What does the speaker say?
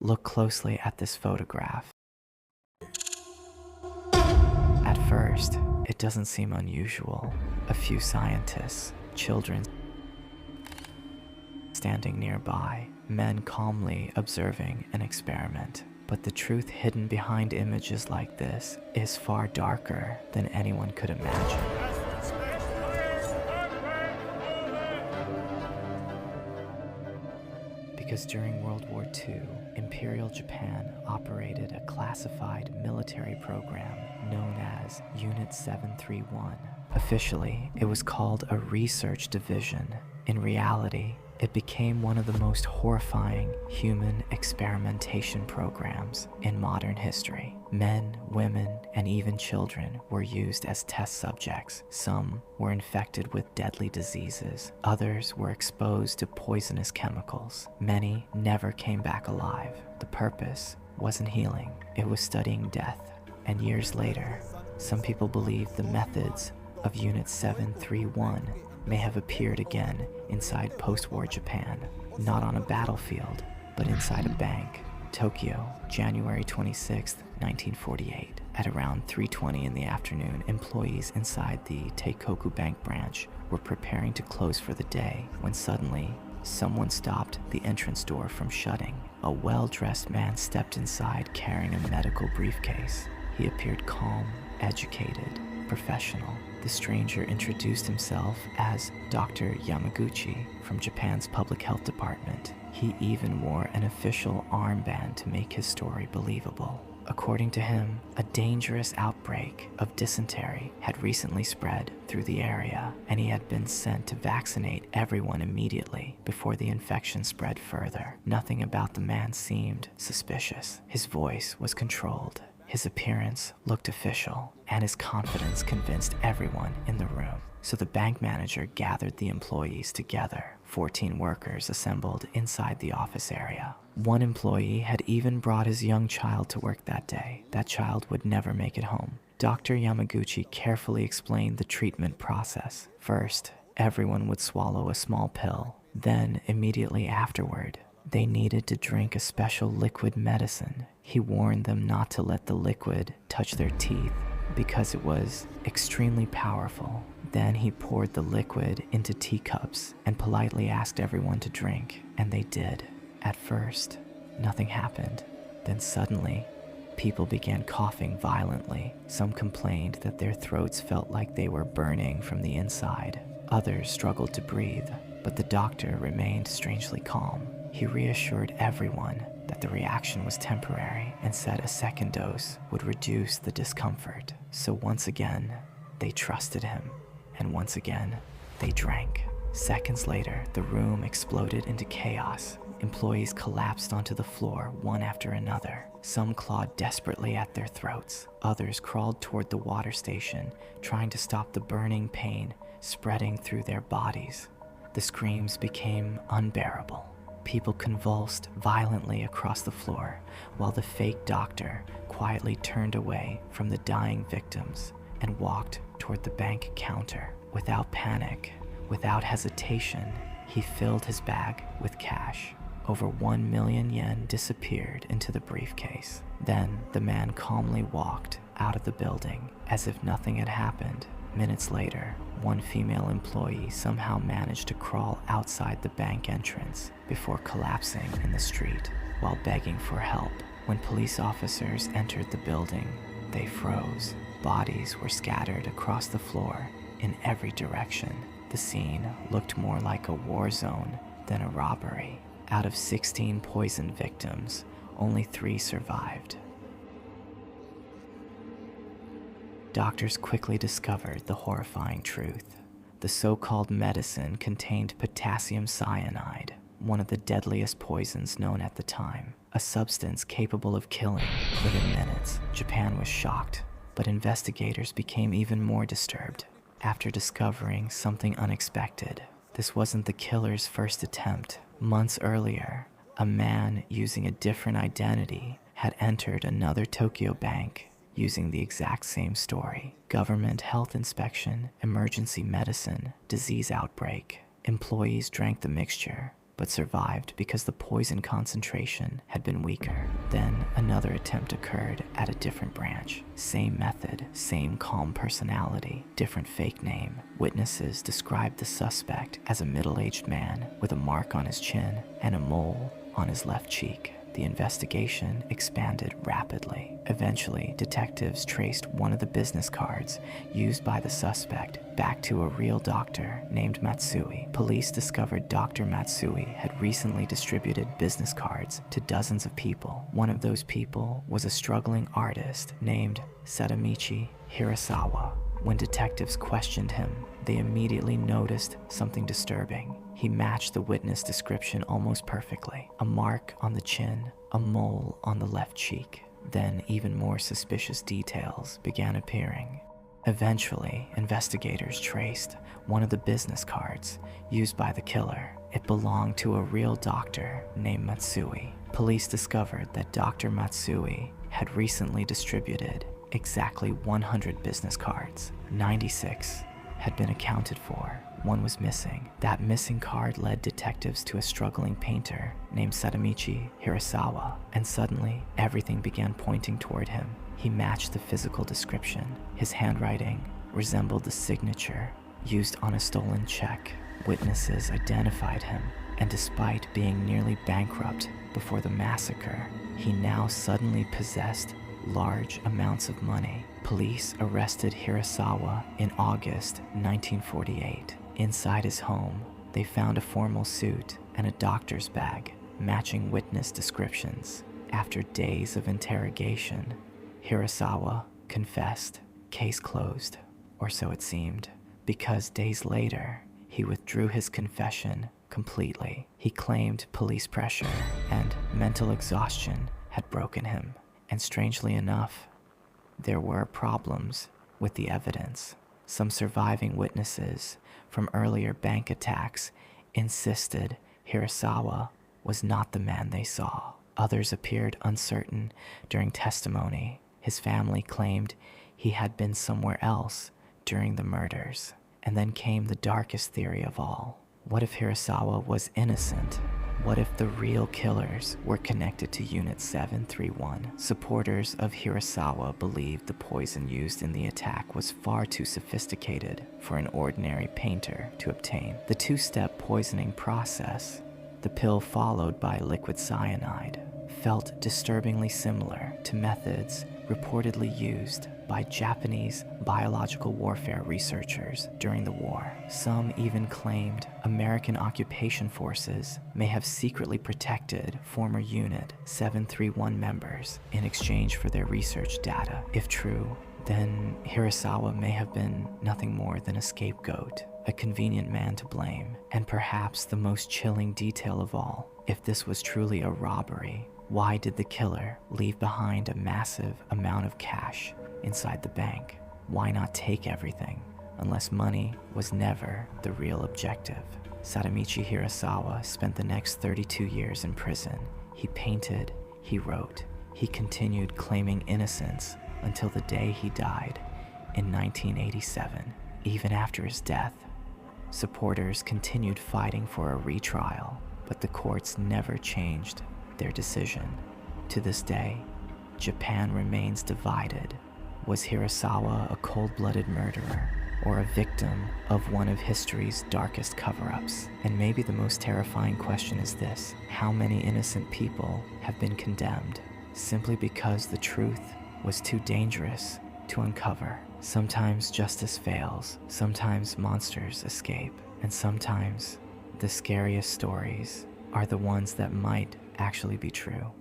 Look closely at this photograph. At first, it doesn't seem unusual. A few scientists, children standing nearby, men calmly observing an experiment. But the truth hidden behind images like this is far darker than anyone could imagine. Because during World War II, Imperial Japan operated a classified military program known as Unit 731. Officially, it was called a research division. In reality, it became one of the most horrifying human experimentation programs in modern history. Men, women, and even children were used as test subjects. Some were infected with deadly diseases. Others were exposed to poisonous chemicals. Many never came back alive. The purpose wasn't healing, it was studying death. And years later, some people believe the methods of Unit 731 may have appeared again inside post-war Japan, not on a battlefield, but inside a bank. Tokyo, January 26, 1948. At around 3:20 in the afternoon, employees inside the Teikoku Bank branch were preparing to close for the day when suddenly someone stopped the entrance door from shutting. A well-dressed man stepped inside carrying a medical briefcase. He appeared calm, educated, professional. The stranger introduced himself as Dr. Yamaguchi from Japan's Public Health Department. He even wore an official armband to make his story believable. According to him, a dangerous outbreak of dysentery had recently spread through the area, and he had been sent to vaccinate everyone immediately before the infection spread further. Nothing about the man seemed suspicious. His voice was controlled. His appearance looked official, and his confidence convinced everyone in the room. So the bank manager gathered the employees together. 14 workers assembled inside the office area. One employee had even brought his young child to work that day. That child would never make it home. Dr. Yamaguchi carefully explained the treatment process. First, everyone would swallow a small pill. Then, immediately afterward, they needed to drink a special liquid medicine. He warned them not to let the liquid touch their teeth because it was extremely powerful. Then he poured the liquid into teacups and politely asked everyone to drink, and they did. At first, nothing happened. Then suddenly, people began coughing violently. Some complained that their throats felt like they were burning from the inside. Others struggled to breathe, but the doctor remained strangely calm. He reassured everyone that the reaction was temporary and said a second dose would reduce the discomfort. So once again, they trusted him, and once again, they drank. Seconds later, the room exploded into chaos. Employees collapsed onto the floor, one after another. Some clawed desperately at their throats. Others crawled toward the water station, trying to stop the burning pain spreading through their bodies. The screams became unbearable. People convulsed violently across the floor, while the fake doctor quietly turned away from the dying victims and walked toward the bank counter. Without panic, without hesitation, he filled his bag with cash. Over 1 million yen disappeared into the briefcase. Then the man calmly walked out of the building as if nothing had happened. Minutes later, one female employee somehow managed to crawl outside the bank entrance before collapsing in the street while begging for help. When police officers entered the building, they froze. Bodies were scattered across the floor in every direction. The scene looked more like a war zone than a robbery. Out of 16 poisoned victims, only 3 survived. Doctors quickly discovered the horrifying truth. The so-called medicine contained potassium cyanide, one of the deadliest poisons known at the time, a substance capable of killing within minutes. Japan was shocked, but investigators became even more disturbed after discovering something unexpected. This wasn't the killer's first attempt. Months earlier, a man using a different identity had entered another Tokyo bank using the exact same story. Government health inspection, emergency medicine, disease outbreak. Employees drank the mixture, but survived because the poison concentration had been weaker. Then another attempt occurred at a different branch. Same method, same calm personality, different fake name. Witnesses described the suspect as a middle-aged man with a mark on his chin and a mole on his left cheek. The investigation expanded rapidly. Eventually, detectives traced one of the business cards used by the suspect back to a real doctor named Matsui. Police discovered Dr. Matsui had recently distributed business cards to dozens of people. One of those people was a struggling artist named Sadamichi Hirasawa. When detectives questioned him, they immediately noticed something disturbing. He matched the witness description almost perfectly. A mark on the chin, a mole on the left cheek. Then even more suspicious details began appearing. Eventually, investigators traced one of the business cards used by the killer. It belonged to a real doctor named Matsui. Police discovered that Dr. Matsui had recently distributed exactly 100 business cards. 96 had been accounted for. One was missing. That missing card led detectives to a struggling painter named Sadamichi Hirasawa, and suddenly everything began pointing toward him. He matched the physical description. His handwriting resembled the signature used on a stolen check. Witnesses identified him, and despite being nearly bankrupt before the massacre, he now suddenly possessed large amounts of money. Police arrested Hirasawa in August 1948. Inside his home, they found a formal suit and a doctor's bag matching witness descriptions. After days of interrogation, Hirasawa confessed. Case closed, or so it seemed, because days later, he withdrew his confession completely. He claimed police pressure and mental exhaustion had broken him. And strangely enough, there were problems with the evidence. Some surviving witnesses from earlier bank attacks insisted Hirasawa was not the man they saw. Others appeared uncertain during testimony. His family claimed he had been somewhere else during the murders. And then came the darkest theory of all. What if Hirasawa was innocent? What if the real killers were connected to Unit 731? Supporters of Hirasawa believed the poison used in the attack was far too sophisticated for an ordinary painter to obtain. The two-step poisoning process, the pill followed by liquid cyanide, felt disturbingly similar to methods reportedly used by Japanese biological warfare researchers during the war. Some even claimed American occupation forces may have secretly protected former Unit 731 members in exchange for their research data. If true, then Hirasawa may have been nothing more than a scapegoat, a convenient man to blame, and perhaps the most chilling detail of all, if this was truly a robbery, why did the killer leave behind a massive amount of cash inside the bank? Why not take everything, unless money was never the real objective? Sadamichi Hirasawa spent the next 32 years in prison. He painted, he wrote, he continued claiming innocence until the day he died in 1987. Even after his death, supporters continued fighting for a retrial, but the courts never changed their decision. To this day, Japan remains divided. Was Hirasawa a cold-blooded murderer or a victim of one of history's darkest cover-ups? And maybe the most terrifying question is this: how many innocent people have been condemned simply because the truth was too dangerous to uncover? Sometimes justice fails, sometimes monsters escape, and sometimes the scariest stories are the ones that might actually be true.